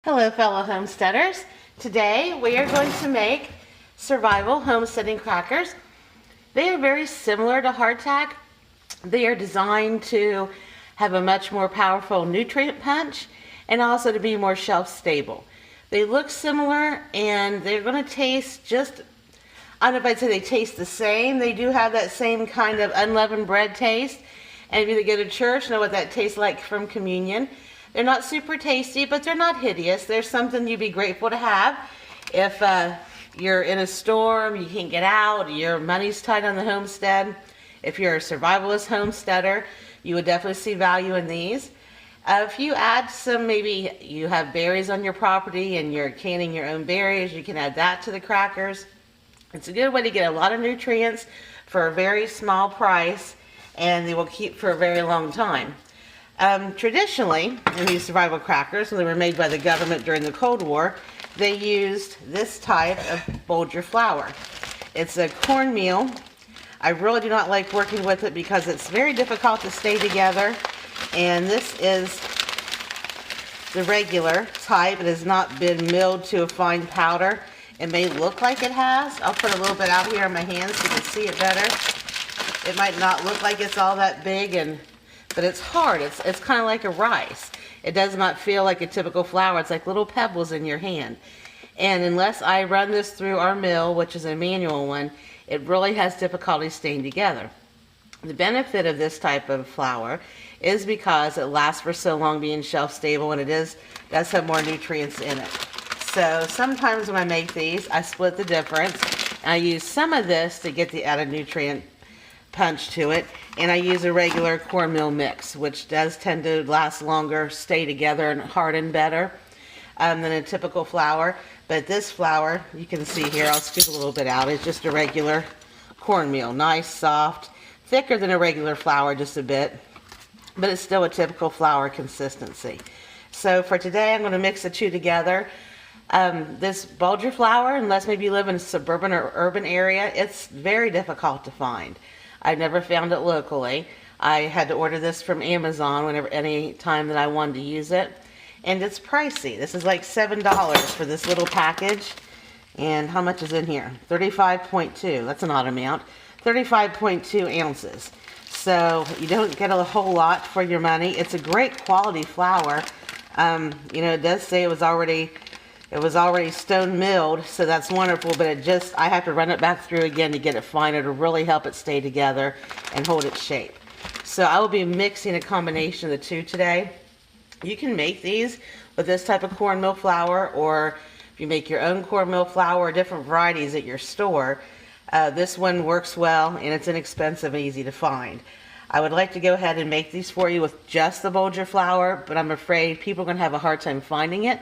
Hello fellow homesteaders. Today we are going to make survival homesteading crackers. They are very similar to hardtack. They are designed to have a much more powerful nutrient punch and also to be more shelf stable. They look similar and they're going to taste just, I don't know if I'd say they taste the same. They do have that same kind of unleavened bread taste. And if you go to church, know what that tastes like from communion. They're not super tasty, but they're not hideous. They're something you'd be grateful to have. If you're in a storm, you can't get out, your money's tight on the homestead. If you're a survivalist homesteader, you would definitely see value in these. If you add some, maybe you have berries on your property and you're canning your own berries, you can add that to the crackers. It's a good way to get a lot of nutrients for a very small price, and they will keep for a very long time. Traditionally, in these survival crackers, when they were made by the government during the Cold War, they used this type of Bolger flour. It's a cornmeal. I really do not like working with it because it's very difficult to stay together. And this is the regular type. It has not been milled to a fine powder. It may look like it has. I'll put a little bit out here on my hands so you can see it better. It might not look like it's all that big, but it's hard. It's kind of like a rice. It does not feel like a typical flour. It's like little pebbles in your hand. And unless I run this through our mill, which is a manual one, it really has difficulty staying together. The benefit of this type of flour is because it lasts for so long being shelf stable, and it does have more nutrients in it. So sometimes when I make these, I split the difference. And I use some of this to get the added nutrient punch to it, and I use a regular cornmeal mix, which does tend to last longer, stay together, and harden better than a typical flour. But this flour, you can see here, I'll scoop a little bit out, it's just a regular cornmeal. Nice, soft, thicker than a regular flour just a bit, but it's still a typical flour consistency. So for today, I'm going to mix the two together. This Bolger flour, unless maybe you live in a suburban or urban area, it's very difficult to find. I've never found it locally. I had to order this from Amazon any time that I wanted to use it. And it's pricey. This is like $7 for this little package. And how much is in here? 35.2. That's an odd amount. 35.2 ounces. So you don't get a whole lot for your money. It's a great quality flour. It does say it was already stone milled, so that's wonderful, but I have to run it back through again to get it finer to really help it stay together and hold its shape. So I will be mixing a combination of the two today. You can make these with this type of cornmeal flour, or if you make your own cornmeal flour, different varieties at your store. This one works well, and it's inexpensive and easy to find. I would like to go ahead and make these for you with just the Bolger flour, but I'm afraid people are going to have a hard time finding it.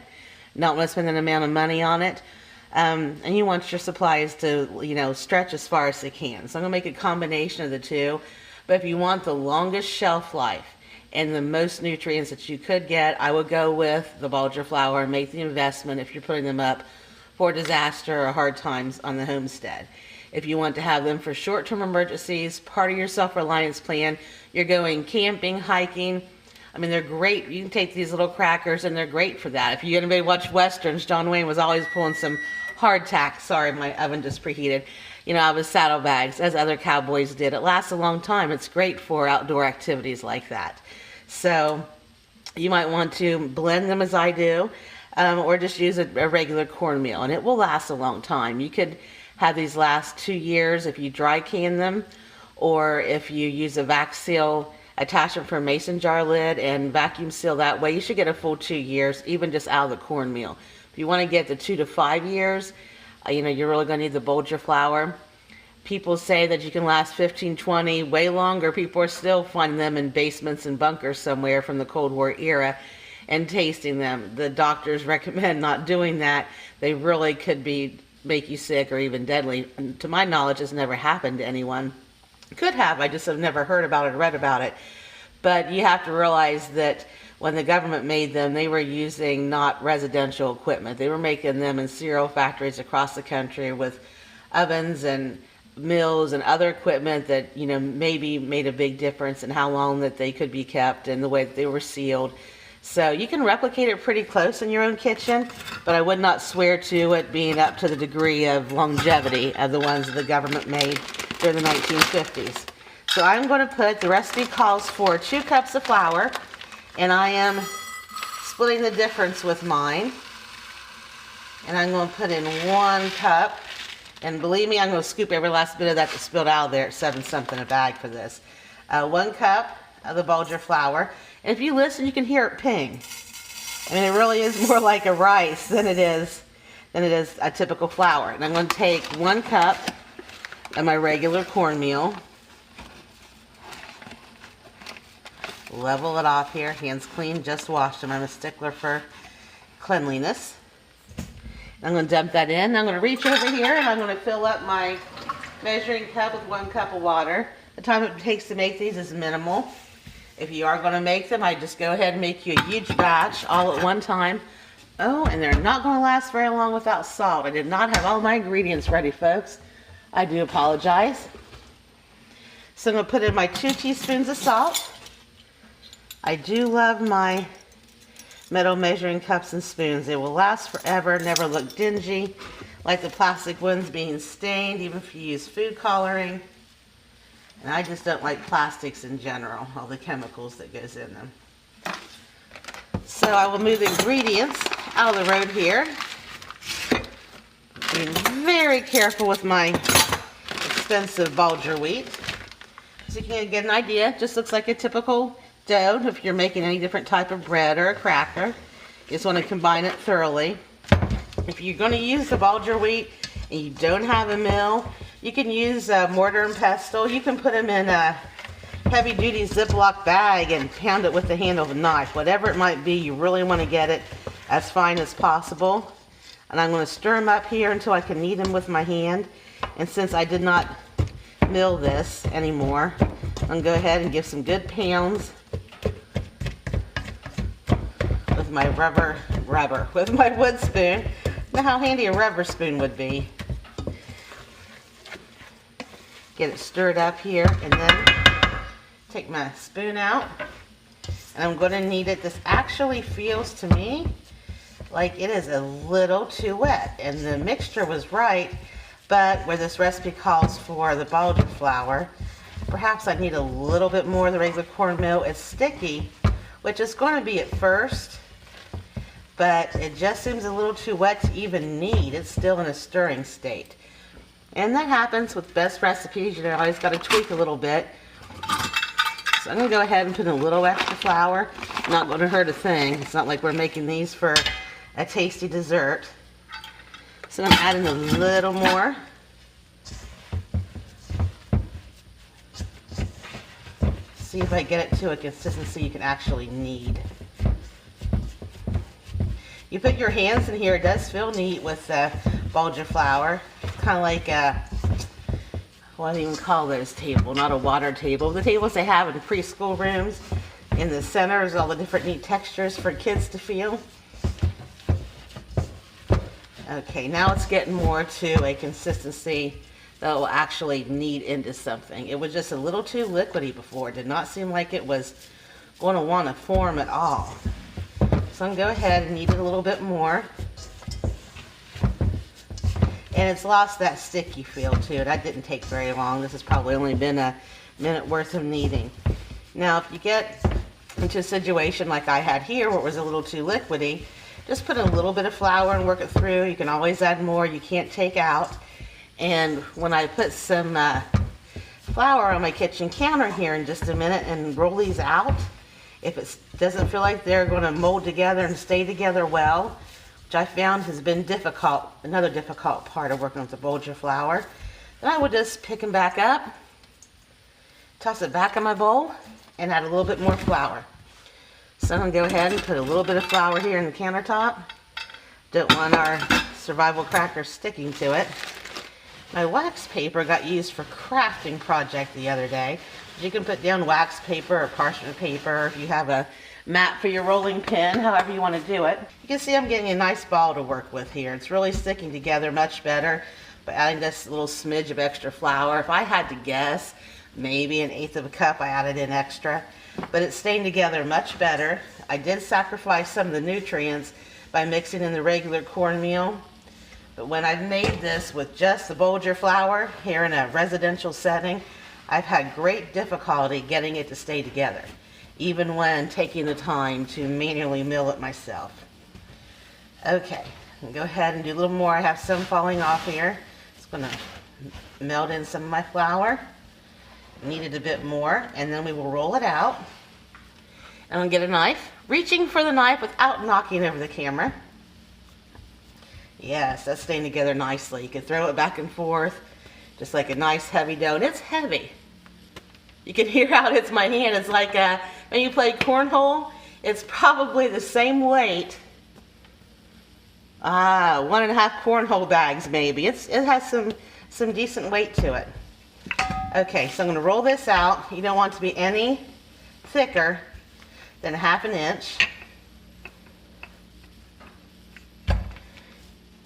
Not want to spend an amount of money on it, and you want your supplies to stretch as far as they can. So I'm going to make a combination of the two, but if you want the longest shelf life and the most nutrients that you could get, I would go with the Bolger flour and make the investment if you're putting them up for disaster or hard times on the homestead. If you want to have them for short-term emergencies, part of your self-reliance plan, you're going camping, hiking, I mean, they're great. You can take these little crackers, and they're great for that. If you anybody watch Westerns, John Wayne was always pulling some hardtack. Sorry, my oven just preheated. Out of his saddlebags, as other cowboys did. It lasts a long time. It's great for outdoor activities like that. So you might want to blend them as I do, or just use a regular cornmeal, and it will last a long time. You could have these last 2 years if you dry can them, or if you use a vac seal attachment for a mason jar lid and vacuum seal that way. You should get a full 2 years, even just out of the cornmeal. If you want to get the 2 to 5 years, you're really going to need the Bolger flour. People say that you can last 15, 20, way longer. People are still finding them in basements and bunkers somewhere from the Cold War era and tasting them. The doctors recommend not doing that. They really could make you sick or even deadly. And to my knowledge, it's never happened to anyone. Could have, I just have never heard about it or read about it. But you have to realize that when the government made them, they were using not residential equipment. They were making them in cereal factories across the country with ovens and mills and other equipment that maybe made a big difference in how long that they could be kept and the way that they were sealed. So you can replicate it pretty close in your own kitchen, but I would not swear to it being up to the degree of longevity of the ones that the government made during the 1950s. So I'm going to put, the recipe calls for 2 cups of flour, and I am splitting the difference with mine. And I'm going to put in 1 cup, and believe me, I'm going to scoop every last bit of that spilled out of there at 7 something a bag for this. 1 cup of the Bulgur flour. And if you listen, you can hear it ping. I mean, it really is more like a rice than it is a typical flour. And I'm going to take 1 cup of my regular cornmeal. Level it off here. Hands clean, just washed them. I'm a stickler for cleanliness. I'm going to dump that in. I'm going to reach over here and I'm going to fill up my measuring cup with 1 cup of water. The time it takes to make these is minimal. If you are going to make them, I just go ahead and make you a huge batch all at one time. Oh, and they're not going to last very long without salt. I did not have all my ingredients ready, folks. I do apologize. So I'm going to put in my 2 teaspoons of salt. I do love my metal measuring cups and spoons. They will last forever, never look dingy, like the plastic ones being stained, even if you use food coloring. And I just don't like plastics in general, all the chemicals that goes in them. So I will move the ingredients out of the road here. Being very careful with my expensive Bulgur wheat. So you can get an idea. It just looks like a typical dough if you're making any different type of bread or a cracker. You just want to combine it thoroughly. If you're going to use the Bulgur wheat and you don't have a mill, you can use a mortar and pestle. You can put them in a heavy-duty Ziploc bag and pound it with the handle of a knife. Whatever it might be, you really want to get it as fine as possible. And I'm going to stir them up here until I can knead them with my hand. And since I did not mill this anymore, I'm going to go ahead and give some good pounds with my with my wood spoon. Know how handy a rubber spoon would be. Get it stirred up here, and then take my spoon out, and I'm going to knead it. This actually feels to me like it is a little too wet, and the mixture was right, but where this recipe calls for the Bulgur flour, perhaps I need a little bit more of the regular cornmeal. It's sticky, which is going to be at first, but it just seems a little too wet to even knead. It's still in a stirring state. And that happens with best recipes. You know, I always got to tweak a little bit. So I'm going to go ahead and put in a little extra flour. Not going to hurt a thing. It's not like we're making these for a tasty dessert. So I'm adding a little more. See if I get it to a consistency you can actually knead. You put your hands in here, it does feel neat with the Bulgur flour. Kind of like a, what do you even call those table? Not a water table. The tables they have in preschool rooms. In the center is all the different neat textures for kids to feel. Okay, now it's getting more to a consistency that will actually knead into something. It was just a little too liquidy before. It did not seem like it was going to want to form at all. So I'm going to go ahead and knead it a little bit more. And it's lost that sticky feel to it. That didn't take very long. This has probably only been a minute worth of kneading. Now, if you get into a situation like I had here where it was a little too liquidy, just put a little bit of flour and work it through. You can always add more. You can't take out. And when I put some flour on my kitchen counter here in just a minute and roll these out, if it doesn't feel like they're going to mold together and stay together well, which I found has been difficult, another difficult part of working with the Bulgur flour, then I would just pick them back up, toss it back in my bowl, and add a little bit more flour. So I'm going to go ahead and put a little bit of flour here in the countertop. Don't want our survival crackers sticking to it. My wax paper got used for crafting project the other day. You can put down wax paper or parchment paper if you have a mat for your rolling pin, however you want to do it. You can see I'm getting a nice ball to work with here. It's really sticking together much better by adding this little smidge of extra flour. If I had to guess, maybe 1/8 of a cup I added in extra, but it's staying together much better. I did sacrifice some of the nutrients by mixing in the regular cornmeal. But when I've made this with just the Bolger flour here in a residential setting, I've had great difficulty getting it to stay together, even when taking the time to manually mill it myself. Okay, I'll go ahead and do a little more. I have some falling off here. Just gonna melt in some of my flour. Needed a bit more, and then we will roll it out. And I'll get a knife, reaching for the knife without knocking over the camera. Yes, that's staying together nicely. You can throw it back and forth, just like a nice heavy dough. And it's heavy. You can hear how it hits my hand. It's like when you play cornhole, it's probably the same weight. 1.5 cornhole bags maybe. It has some decent weight to it. Okay, so I'm going to roll this out. You don't want it to be any thicker than 1/2 inch.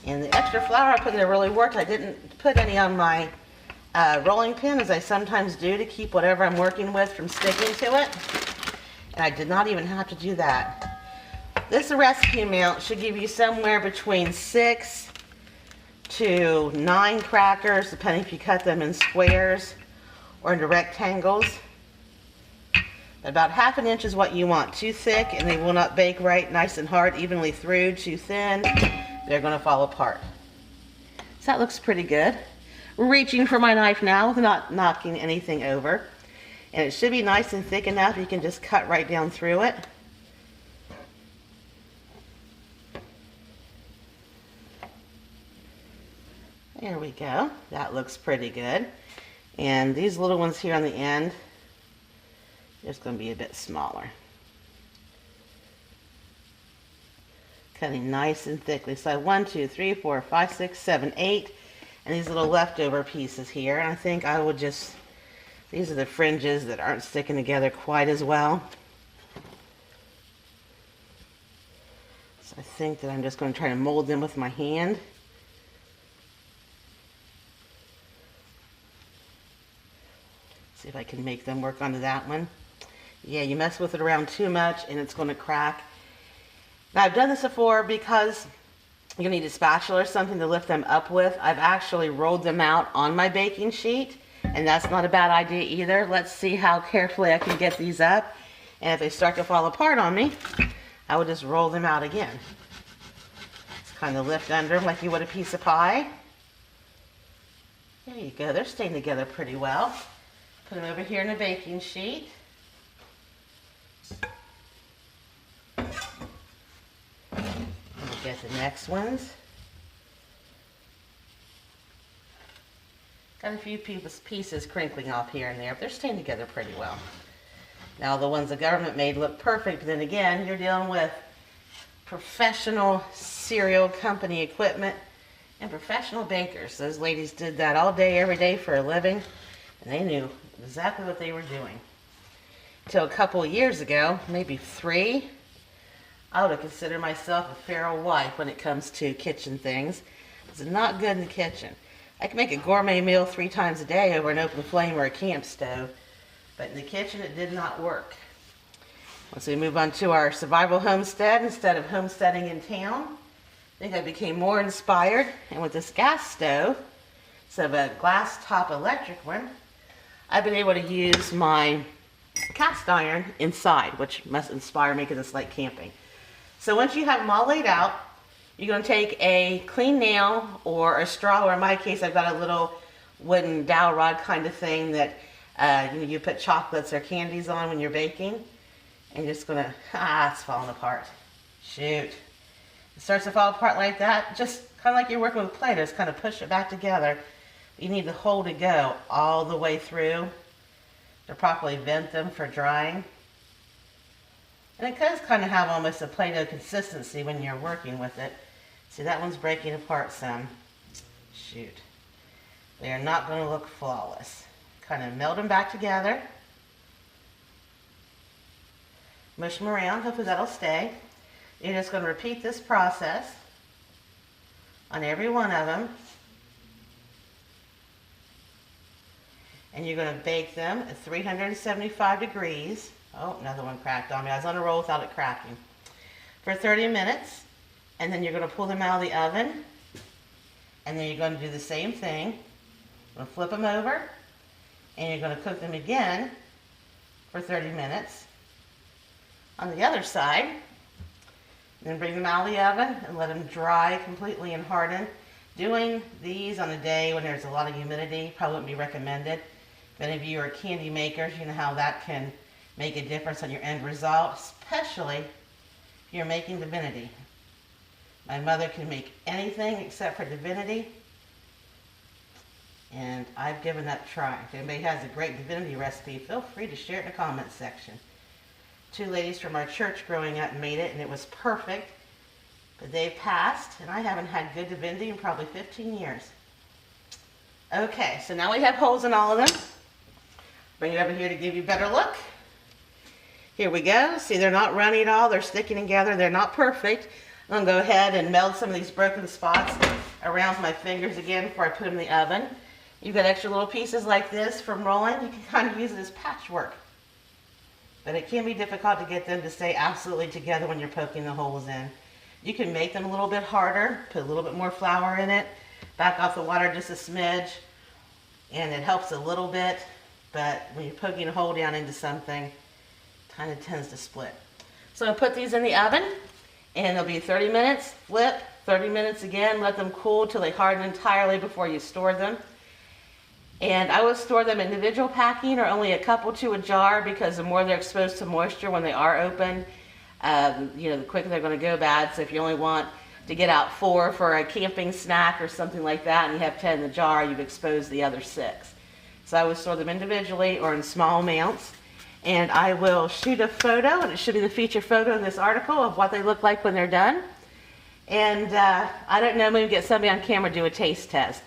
And the extra flour I put in there really worked. I didn't put any on my rolling pin, as I sometimes do, to keep whatever I'm working with from sticking to it. And I did not even have to do that. This recipe amount should give you somewhere between 6 to 9 crackers, depending if you cut them in squares or into rectangles. About 1/2 inch is what you want. Too thick and they will not bake right, nice and hard, evenly through. Too thin, they're going to fall apart. So that looks pretty good. We're reaching for my knife now, not knocking anything over. And it should be nice and thick enough you can just cut right down through it. There we go. That looks pretty good. And these little ones here on the end, just going to be a bit smaller. Cutting nice and thickly. So I have 1, 2, 3, 4, 5, 6, 7, 8. And these little leftover pieces here. And I think I would just, these are the fringes that aren't sticking together quite as well. So I think that I'm just going to try to mold them with my hand. See if I can make them work onto that one. Yeah, you mess with it around too much and it's going to crack. Now I've done this before because you're going to need a spatula or something to lift them up with. I've actually rolled them out on my baking sheet, and that's not a bad idea either. Let's see how carefully I can get these up. And if they start to fall apart on me, I would just roll them out again. Just kind of lift under them like you would a piece of pie. There you go. They're staying together pretty well. Put them over here in a baking sheet. We'll get the next ones. Got a few pieces crinkling off here and there, but they're staying together pretty well. Now the ones the government made look perfect, but then again, you're dealing with professional cereal company equipment and professional bakers. Those ladies did that all day, every day for a living, and they knew exactly what they were doing. Until a couple of years ago, maybe 3, I would have considered myself a feral wife when it comes to kitchen things. It's not good in the kitchen. I can make a gourmet meal 3 times a day over an open flame or a camp stove, but in the kitchen it did not work. Once we move on to our survival homestead instead of homesteading in town, I think I became more inspired, and with this gas stove, instead of a glass top electric one, I've been able to use my cast iron inside, which must inspire me because it's like camping. So once you have them all laid out, you're going to take a clean nail or a straw, or in my case I've got a little wooden dowel rod kind of thing that you put chocolates or candies on when you're baking. And you're just going to, it's falling apart. Shoot. It starts to fall apart like that, just kind of like you're working with Play-Doh, just kind of push it back together. You need to hold it go all the way through to properly vent them for drying. And it does kind of have almost a Play-Doh consistency when you're working with it. See, that one's breaking apart some. Shoot. They are not going to look flawless. Kind of meld them back together. Mush them around, hopefully that'll stay. You're just going to repeat this process on every one of them. And you're going to bake them at 375 degrees Oh, another one cracked on me. I was on a roll without it cracking. For 30 minutes, and then you're going to pull them out of the oven, and then you're going to do the same thing. You're going to flip them over, and you're going to cook them again for 30 minutes on the other side. Then bring them out of the oven and let them dry completely and harden. Doing these on a day when there's a lot of humidity probably wouldn't be recommended. If any of you are candy makers, you know how that can make a difference on your end result, especially if you're making divinity. My mother can make anything except for divinity, and I've given that a try. If anybody has a great divinity recipe, feel free to share it in the comments section. 2 ladies from our church growing up made it, and it was perfect. But they've passed, and I haven't had good divinity in probably 15 years. Okay, so now we have holes in all of them. Bring it over here to give you a better look. Here we go. See, they're not runny at all. They're sticking together. They're not perfect. I'm going to go ahead and meld some of these broken spots around my fingers again before I put them in the oven. You've got extra little pieces like this from rolling. You can kind of use it as patchwork. But it can be difficult to get them to stay absolutely together when you're poking the holes in. You can make them a little bit harder, put a little bit more flour in it, back off the water just a smidge, and it helps a little bit, but when you're poking a hole down into something, it kind of tends to split. So I'll put these in the oven, and it'll be 30 minutes, flip, 30 minutes again, let them cool till they harden entirely before you store them. And I would store them individual packing or only a couple to a jar, because the more they're exposed to moisture when they are open, the quicker they're going to go bad. So if you only want to get out 4 for a camping snack or something like that, and you have 10 in the jar, you've exposed the other 6. So I would store them individually or in small amounts. And I will shoot a photo, and it should be the feature photo in this article of what they look like when they're done. And I don't know, maybe get somebody on camera do a taste test.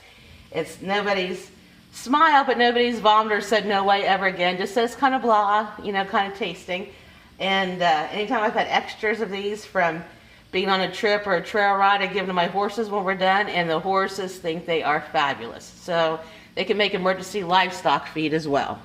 It's nobody's smile, but nobody's vomited or said no way ever again. Just says kind of blah, kind of tasting. And anytime I've had extras of these from being on a trip or a trail ride, I give them to my horses when we're done, and the horses think they are fabulous. So they can make emergency livestock feed as well.